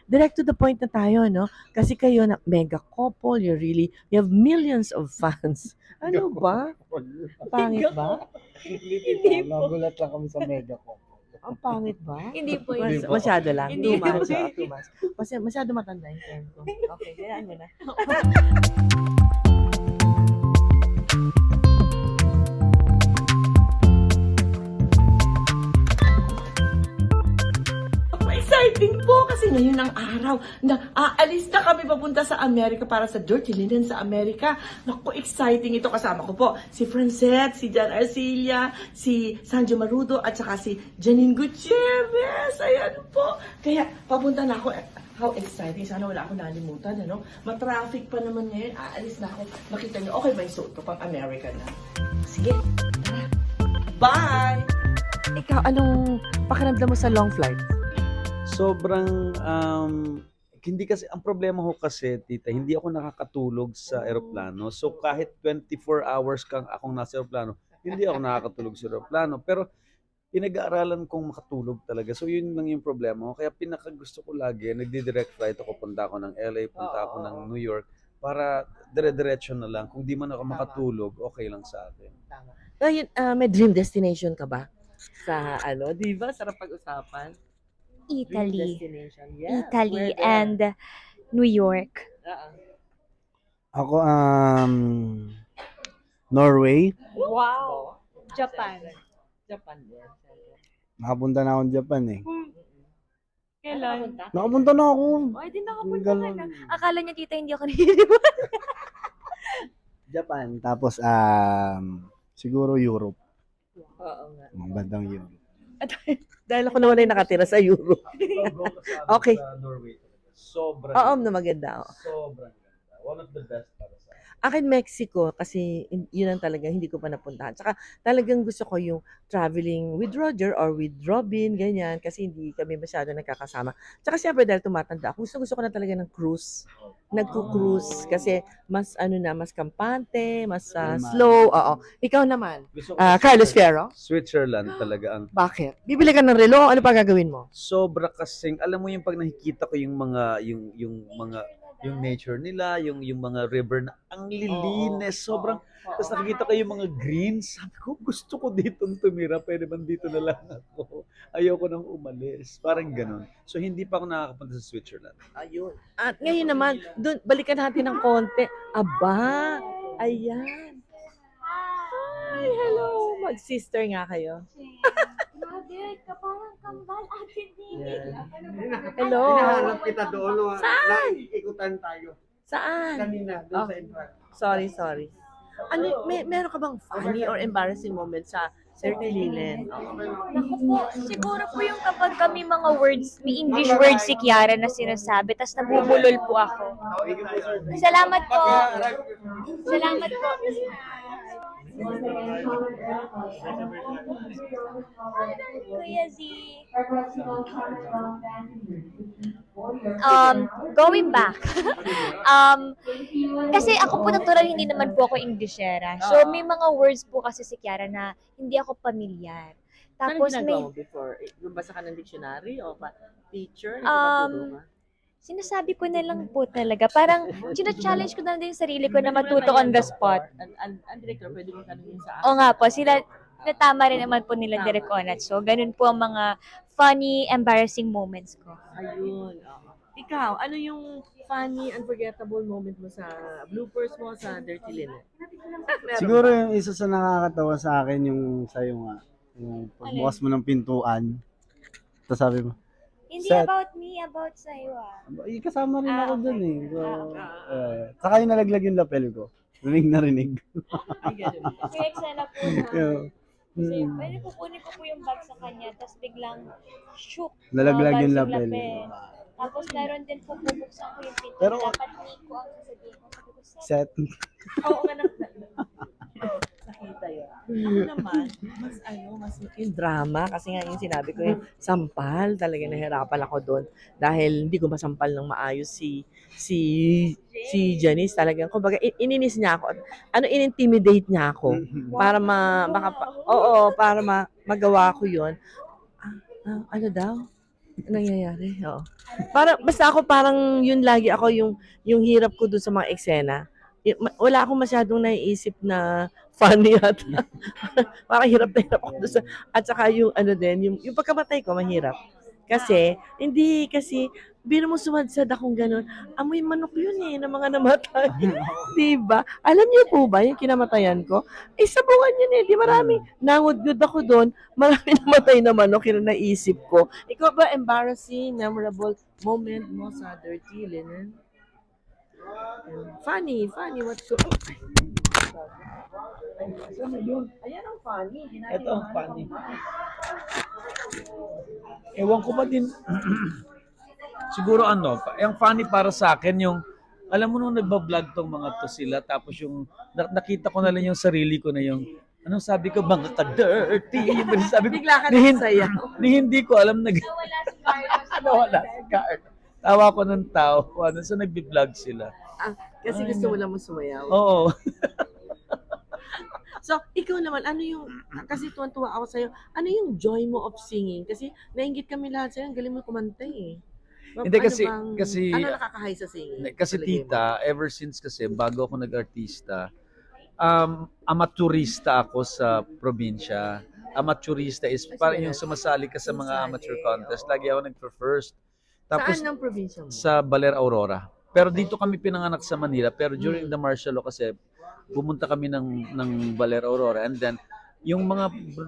Direct to the point na tayo, no? Kasi kayo na mega couple, you have millions of fans. Ano ba? Pangit ba? Hindi po. Nagulat lang kami sa mega ko. Ang pangit ba? Hindi po, Hindi po. Masyado lang. Hindi Too much. po. Too much. Masyado matanda yung friend ko. Okay, kayaan mo na. Exciting po kasi ngayon ang araw na aalis na kami papunta sa Amerika para sa Dirty Linen sa Amerika. Naku, exciting ito. Kasama ko po si Francette, si Jan Arcilla, si Sanjo Marudo at saka si Janine Gutierrez. Ayan po. Kaya papunta na ako. How exciting. Sana wala akong nalimutan. Ano? Matraffic pa naman ngayon. Aalis na ako. Makita niyo, okay ba yung suot ko pang Amerika na? Sige. Tara. Bye! Ikaw, anong pakiramdam mo sa long flight? Sobrang, hindi kasi, ang problema ko kasi, tita, hindi ako nakakatulog sa eroplano. So kahit 24 hours kang akong nasa eroplano, hindi ako nakakatulog sa eroplano. Pero pinag-aaralan kong makatulog talaga. So yun lang yung problema ko. Kaya pinakagusto ko lagi, nagdi-direct flight ako, punta ako ng LA, punta ako ng New York, para dire-diretso na lang. Kung di man ako makatulog, okay lang sa akin. Tama. Ngayon, may dream destination ka ba? Sa ano, di ba? Sarap pag-usapan. Dream Italy. destination. Yeah. Italy Where there? and New York. Ako, Norway. Wow. Japan. Japan din. Nakapunta na ako ng Japan eh. Kailan? Nakapunta na ako. Ay, di nakapunta ka Ganon. na. Akala niya tita hindi ako naniniwala. Japan. Tapos, siguro Europe. Oo nga. Mga bandang Europe. Dahil ako naman ay nakatira sa Europe. Okay. Sa Norway talaga. Sobrang, Oo, na maganda. sobrang ganda. One of the best para sa akin. Akin Mexico kasi yun ang talaga hindi ko pa napuntahan. Tsaka talagang gusto ko yung traveling with Roger or with Robin, ganyan, kasi hindi kami masyado nagkakasama. Tsaka siyempre dahil tumatanda ako, gusto ko na talaga ng cruise. Nagko-cruise kasi mas ano na, mas kampante, mas slow. Oo. Ikaw naman, Gusto ko Carlos Fierro, Switzerland talaga ang bakit? Bibili ka ng relo, ano pa gagawin mo? sobra kasing, alam mo yung pag nakikita ko yung mga yung nature nila, yung mga river na ang lilinis, sobrang, tapos nakikita ko yung mga greens, sabi ko, gusto ko ditong tumira, pwede man dito na lang ako. Ayoko nang umalis. Parang ganun. So hindi pa ako nakakapunta sa Switzerland. Ayun. At ngayon naman, dun, balikan natin ng konti. Aba, ayan. Hi, hello. Mag-sister nga kayo. Grabe, parang kambal atin Hello. Hinahanap kita doon. Saan? Naikikutan tayo. Saan? Kanina, doon Oh. sa entrance. Sorry. Ano, meron ka bang funny or embarrassing moment sa Dirty Linen? Naku po, siguro po yung kapag kami mga words, may English words si Kiara na sinasabi, tas nabubulol po ako. Salamat po. Salamat po. Kuya Z. Going back. Kasi ako po natural hindi naman po ako Englishera. So may mga words po kasi si Kiara na hindi ako pamilyar. Tapos Ano may ginagawa mo before? Basa ka ng dictionary o teacher? Um, sinasabi ko na lang po talaga. Parang challenge ko na din yung sarili ko na matuto on the spot. Ang director, pwede mo tanongin sa akin. O nga po, sila natama rin naman po nila Direk Onat. So, ganun po ang mga funny, embarrassing moments ko. Ayun. Oo. Ikaw, ano yung funny, unforgettable moment mo sa bloopers mo sa Dirty Linen? Meron Siguro ba? yung isa sa nakakatawa sa akin yung sa'yo nga. Yung pagbukas mo ng pintuan. Tapos sabi mo, Hindi Set. about me, about sa'yo ah. kasama rin ako okay. dun eh. So, Ah. saka yung nalaglag yung lapel ko. Rinig na rinig. Ay, ganun. Kaya eksena po na. Yung, Kasi pwede kukunin ko po yung bag sa kanya, tapos biglang shook. nalaglag yung lumabas lapel. Tapos meron din po bubuksan ko yung pinto. Pero- Dapat Nico ang sasabihin ko. Sabi ko, Set. Oo nga nakita yun. Ako naman, mas yung drama, kasi nga yung sinabi ko yung sampal, talaga nahirapan ako doon dahil hindi ko masampal ng maayos si Janice talagang. Kumbaga, ininis niya ako. In-intimidate niya ako para magawa ko yun. Ano daw? nangyayari, oo. Basta ako parang yun lagi ako yung hirap ko dun sa mga eksena. Wala akong masyadong naiisip na funny at parang hirap na hirap ako dun sa, at saka yung ano din, yung pagkamatay ko mahirap. Kasi, biro mo sumadsad akong ganun, amoy manok yun eh, ng mga namatay. Diba? Alam niyo po ba, yung kinamatayan ko, sabungan yun eh, di marami. Nangudgod ako doon, marami namatay na manok, yun ang naisip ko. Ikaw ba, embarrassing, memorable moment mo sa Dirty Linen? Funny, what's so... Ayan ang funny. Ito ang funny. Ewan ko ba din, siguro yung funny para sa akin yung, alam mo nung nagbablog tong mga to sila, tapos yung, nakita ko na lang yung sarili ko na yung, anong sabi ko, mga ka-dirty, yung sabi ko, Bigla ka ni, hin- nagsayaw. ni hindi ko alam na, Nawala si Carlos. nawala si Carl. Tawa ko ng tao, sa nagbi-vlog sila. Kasi gusto mo lang mo sumayaw. Oo. So, ikaw naman, kasi tuwan-tuwa ako sa'yo, ano yung joy mo of singing? Kasi nainggit kami lahat sa'yo, ang galing mo kumanta eh. Hindi, kasi ano nakakahay sa singing? Kasi Palagay mo? tita, ever since kasi, bago ako nag-artista, amateurista ako sa probinsya. Amateurista is parang yung sumasali ka sa mga amateur contest. Lagi ako nagpo-first. Tapos Saan ang probinsya mo? sa Baler Aurora. Pero dito kami pinanganak sa Manila. Pero during the martial law kasi, pumunta kami ng Baler Aurora. And then, yung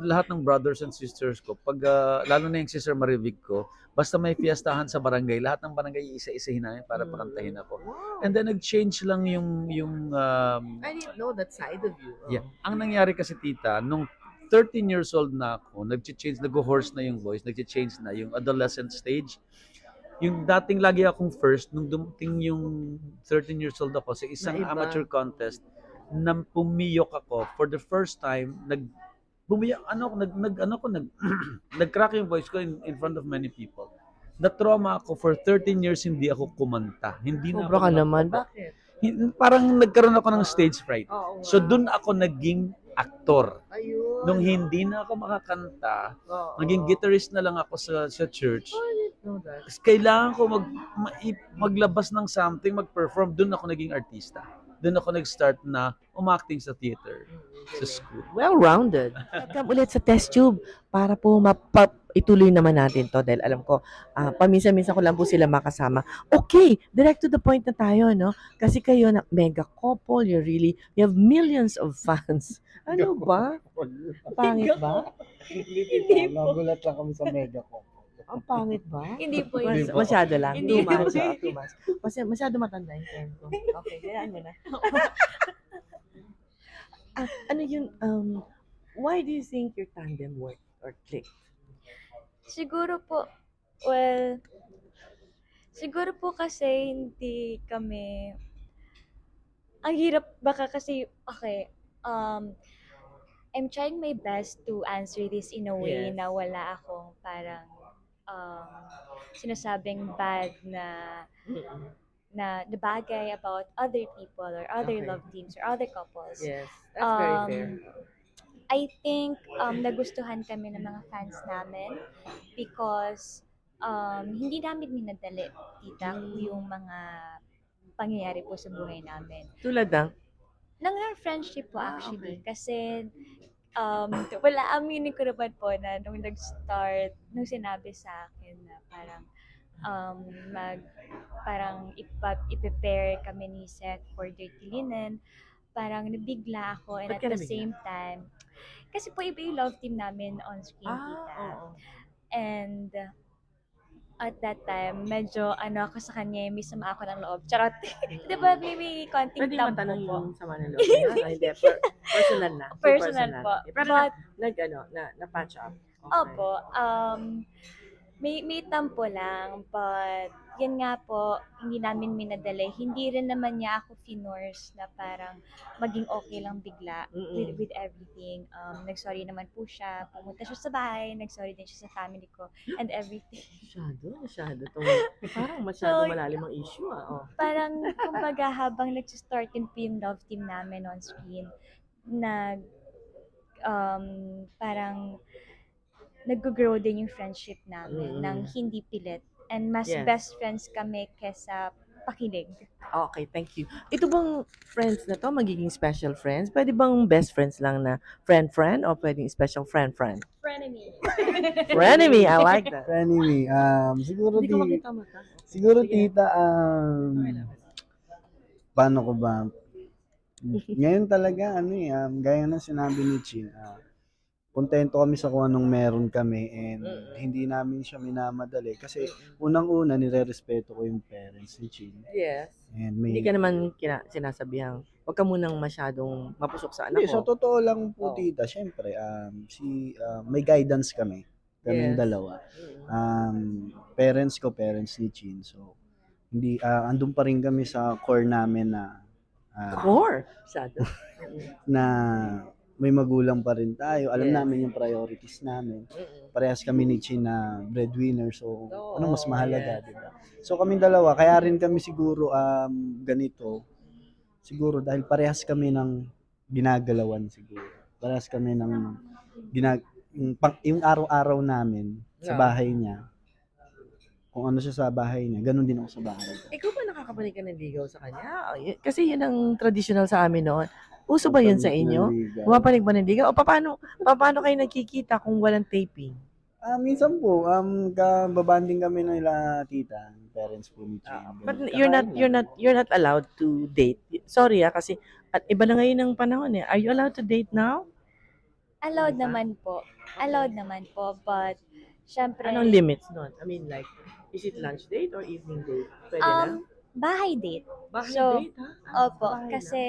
lahat ng brothers and sisters ko, pag lalo na yung sister Marivig ko, basta may fiestahan sa barangay, lahat ng barangay isa-isahin namin para pakantahin ako. Wow. And then nag-change lang yung I didn't know that side of you. Oh. yeah. Ang nangyari kasi tita, nung 13 years old na ako, nag-change, nag-hoarse na yung voice, nag-change na yung adolescent stage. Yung dating lagi akong first, nung dumating yung 13 years old ako sa isang Naiba. amateur contest, nang pumiyok ako for the first time, nag-crack yung voice ko in front of many people. Na-trauma ako for 13 years, hindi ako kumanta. Hindi na Sobra ako ka naman. nakakanta. Bakit? Parang nagkaroon ako ng stage fright. Oo So nga. doon ako naging aktor. Ayun. Nung hindi na ako makakanta, Oo. naging guitarist na lang ako sa church. I didn't know that. Tapos kailangan ko maglabas ng something, mag-perform. Doon ako naging artista. Doon ako nag-start na umacting sa theater, sa school. Well-rounded. Welcome ulit sa test tube para po ituloy naman natin to dahil alam ko paminsan-minsan ko lang po sila makasama. Okay, direct to the point na tayo, no? Kasi kayo na mega couple, you have millions of fans. Ano ba? Pangit ba? Hindi po. Nagulat lang kami sa mega ko. Ang pangit ba? Hindi po Hindi yun. po. Masyado lang. Hindi Too much. po. Too much. Masyado matanda yung friend ko. Okay, kayaan mo na. Ano yung, why do you think your tandem worked or clicked? Siguro po kasi hindi kami, ang hirap baka kasi, okay, I'm trying my best to answer this in a way Yes. na wala akong parang sinasabing bad na bagay about other people or other Okay. love teams or other couples. Yes, that's very Um, fair. I think nagustuhan kami ng mga fans namin because hindi namin minadali, tita, yung mga pangyayari po sa buhay namin. Tulad ng, Nang friendship po actually. okay. Kasi aminin ko naman po na nung sinabi sa akin na parang i-prepare kami ni Seth for Dirty Linen, parang nabigla ako and Ba't at ka the nabigla? same time, kasi po iba yung love team namin on screen, tita. Oo. And at that time, medyo ako sa kanya, may sama ako ng loob. Charot. Di ba, may konting Pwede tampo matanong po. yung sama ng loob niya? Ay, hindi. Personal na. So, Personal po. Pero But, na-patch up. Okay. opo, may tampo lang, but yun nga po, hindi namin minadali. Hindi rin naman niya ako finorce na parang maging okay lang bigla with everything. Nag-sorry naman po siya. Pumunta siya sa bahay, nag-sorry din siya sa family ko and everything. Masyado. Parang masyado So, malalim ang issue. Oh. Parang, kumbaga, habang nag-start din po yung love team namin on screen, parang nag-grow din yung friendship namin ng Mm. hindi pilit. And mas Yes. best friends kami kesa pakilig. Okay, thank you. Ito bang friends na 'to magiging special friends? Puwede bang best friends lang na friend-friend o puwedeng special friend-friend? Frenemy. Frenemy, I like that. Anyway, siguro Hindi ko makita mata. siguro Sige. tita, paano ko ba? Ngayon talaga, gaya ng sinabi ni Chin, kontento kami sa kung anong meron kami and hindi namin siya minamadali kasi unang-una nire-respeto ko yung parents ni Chin. Yes. And Hindi may ka naman sinasabihang, "Wag ka munang masyadong mapusok sa anak Hindi, sa ko." totoo lang po Oo. tita, syempre, may guidance kaming Yes. dalawa. Mm. Parents ko, parents ni Chin. So, hindi, andun pa rin kami sa core namin Core. Masyado. na may magulang pa rin tayo. Alam Yes. namin yung priorities namin. Mm. Parehas kami ni Chin na breadwinner. So, Oo, ano mas mahalaga, yes. di ba? So, kaming dalawa, kaya rin kami siguro ganito. Siguro dahil parehas kami ng ginagalawan siguro. Parehas kami ng yung araw-araw namin sa Yeah. bahay niya. Kung ano siya sa bahay niya, ganun din ako sa bahay ko. Ikaw ba nakakabalik ka ng ligaw sa kanya? Kasi yun ang traditional sa amin noon. Uso ba yun sa inyo? Bumabalik ba ng ligaw? O paano kayo nagkikita kung walang taping? Minsan po, babanding kami nila tita, parents po ni Chin. But Ganun. you're not allowed to date. Sorry kasi at iba na ngayon ng panahon eh. Are you allowed to date now? Allowed naman po. Allowed naman po. But, syempre, Anong limits nun? I mean like, is it lunch date or evening date? Pwede na? bahay date. Bahay so, date ha? Opo, Bahay na. kasi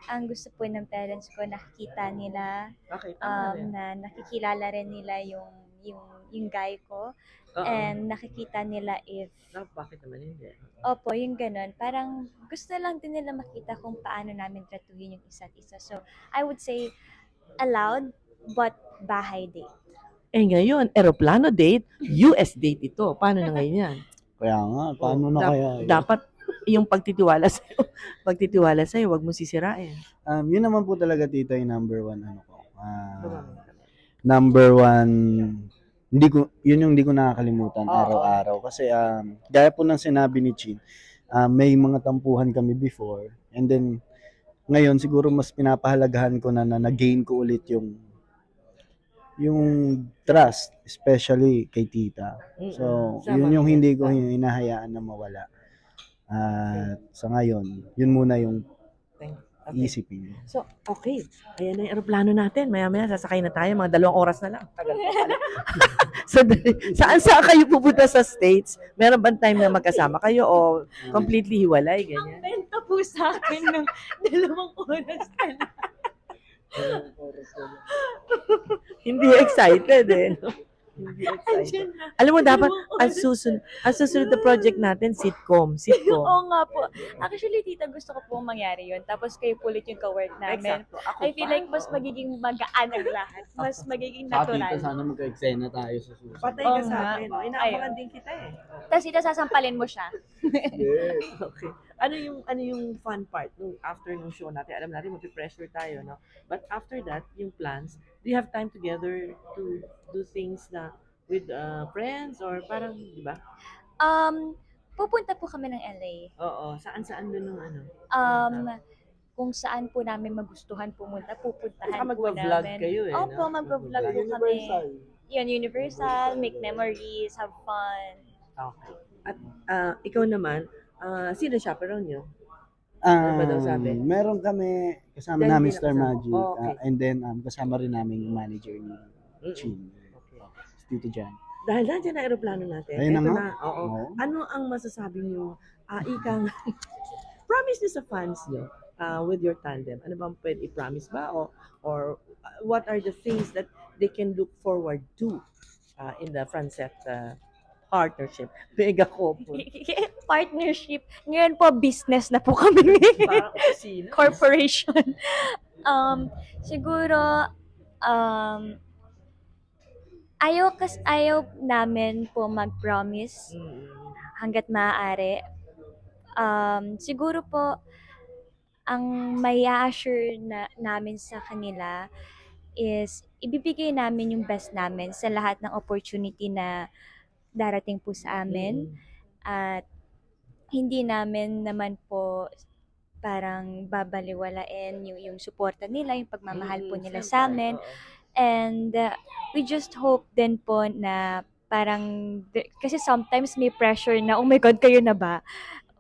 ang gusto po ng parents ko nakikita nila, Okay, tama rin. na nakikilala rin nila yung guy ko, Oo. and nakikita nila if, Bakit naman hindi? opo, yung ganun, parang gusto lang din nila makita kung paano namin tratuhin yung isa't isa. So, I would say, allowed, but bahay date. Eh ngayon, eroplano date, US date ito. Paano na ngayon yan? Kaya nga, paano na kaya yun? Dapat yung pagtitiwala sa'yo, wag mo sisirain. Yun naman po talaga tita yung number one number one, yun yung hindi ko nakakalimutan Oo. araw-araw. Kasi gaya po ng sinabi ni Chin, may mga tampuhan kami before. And then, ngayon siguro mas pinapahalagahan ko na na-gain ko ulit yung trust, especially kay tita. So, Sama yun yung ko. hindi ko hinahayaan na mawala. At sa ngayon, yun muna yung Okay. isipin. So, okay. Ayan na yung aeroplano natin. Maya-maya sasakay na tayo. Mga 2 oras na lang. Tagal pa pala. Saan kayo pupunta sa States? Meron bang time na magkasama kayo o completely hiwalay? Ganyan. Benta po sa akin ng 2 oras ka na. Hindi excited eh. No? Hindi excited. Alam mo, dapat ang susunod na project natin, sitcom. Oo nga po. Actually, tita, gusto ko pong mangyari yun. Tapos kayo pulit yung ka-work namin. Exacto. Ako I feel pa. like mas magiging magaan ang lahat. Mas magiging Tita, natural. sana magka-eksena tayo sa susunod. Patay Oo ka sa nga. akin. Inaabangan din kita eh. Tapos ito, sasampalin mo siya. Okay. Ano yung fun part nung after nung show natin? Alam natin mapi-pressure tayo, no? But after that, yung plans, do you have time together to do things na with friends or parang, di ba? Pupunta po kami ng LA. Oo, saan doon nung ano? Kung saan po namin magustuhan pumunta, pupuntahan Baka po magva-vlog namin. kayo eh, Opo, no? magva-vlog po kami. Yun, Universal, make memories, have fun. Okay. At ikaw naman, sino chaperone nyo? Ano ba daw sabi? Meron kami kasama Then, namin hindi Star nakasama. Magic, Oh, okay. and then kasama rin namin yung manager ni Chin. Okay. Si Tito Jan. Dahil nandiyan na aeroplano natin. Ayun na Eto nga. na, oo. Oo. Ano ang masasabi nyo, ikang, promise nyo sa fans nyo with your tandem? Ano bang pwede i-promise ba? Or what are the things that they can look forward to in the Francet partnership? Mega couple. Partnership. Ngayon po, business na po kami. Parang opisina. Corporation. Siguro, ayaw namin po mag-promise hanggat maaari. Siguro po, ang may assure na namin sa kanila is ibibigay namin yung best namin sa lahat ng opportunity na darating po sa amin. At hindi namin naman po parang babaliwalain yung suporta nila, yung pagmamahal po nila sa amin. And we just hope din po na parang, kasi sometimes may pressure na, oh my God, kayo na ba?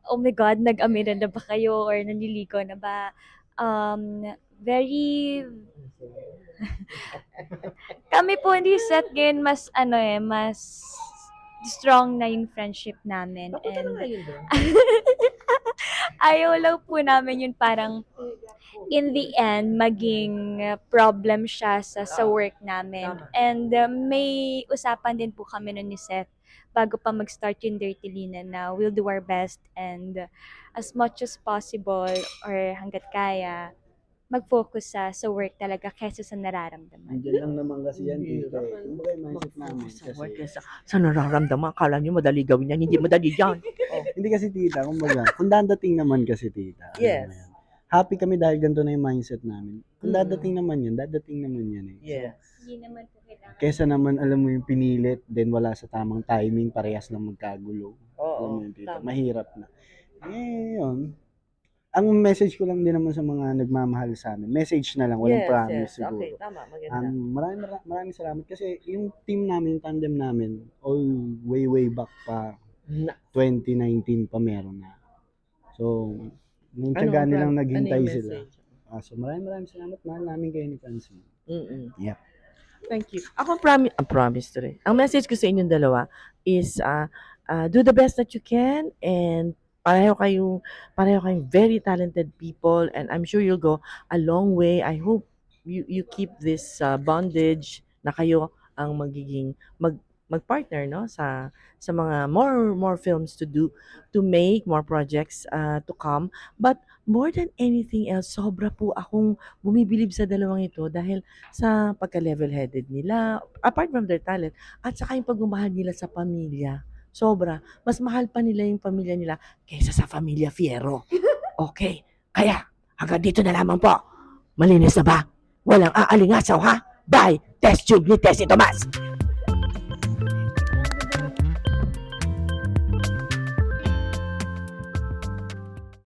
Oh my God, nag-amiran na ba kayo? Or nanliligaw na ba? Very, kami po ni Seth ngayon mas, mas strong na yung friendship namin. Papunta na And nga yun doon. ayaw lang po namin yun parang in the end maging problem siya sa work namin. Tama. And may usapan din po kami nun ni Seth bago pa mag-start yung Dirty Linen na we'll do our best and as much as possible or hanggat kaya mag-focus sa work talaga kaysa sa nararamdaman. Nandiyan lang naman kasi yan, tita. Kumbaga yung mindset namin. Sa Kasi, work, sa nararamdaman, akala nyo madali gawin yan, hindi madali yan. hindi kasi tita, kumbaga, kung dadating naman kasi tita. alam Yes. mo yan. Happy kami dahil ganito na yung mindset namin. Kung Mm. dadating naman yan eh. Yes. Hindi naman po kailangan. Kesa naman, alam mo yung pinilit, then wala sa tamang timing, parehas lang magkagulo. Alam Oo, mo yun, tita, tama. mahirap na. Yun. Ang message ko lang din naman sa mga nagmamahal sa amin, message na lang, walang promise siguro. Okay, tama, maganda. Maraming salamat kasi yung team namin, yung tandem namin, all way back pa, Na- 2019 pa meron na. So, nung tiyaga nilang naghintay yung sila. message? So, maraming salamat. Mahal namin kayo ni Francine. Mm-mm. Yep. Thank you. Ako promise to rin. Ang message ko sa inyong dalawa is do the best that you can and pareho kayong very talented people and I'm sure you'll go a long way. I hope you keep this bondage na kayo ang magiging magpartner no sa mga more films to do, to make more projects to come. But more than anything else, sobra po akong bumibilib sa dalawang ito dahil sa pagka-level-headed nila, apart from their talent, at saka yung pagmamahal nila sa pamilya. Sobra. Mas mahal pa nila yung pamilya nila kaysa sa pamilya Fierro. Okay. Kaya, hanggang dito na lamang po. Malinis na ba? Walang aalingasaw, ha? Bye! Test tube ni Tessie Tomas!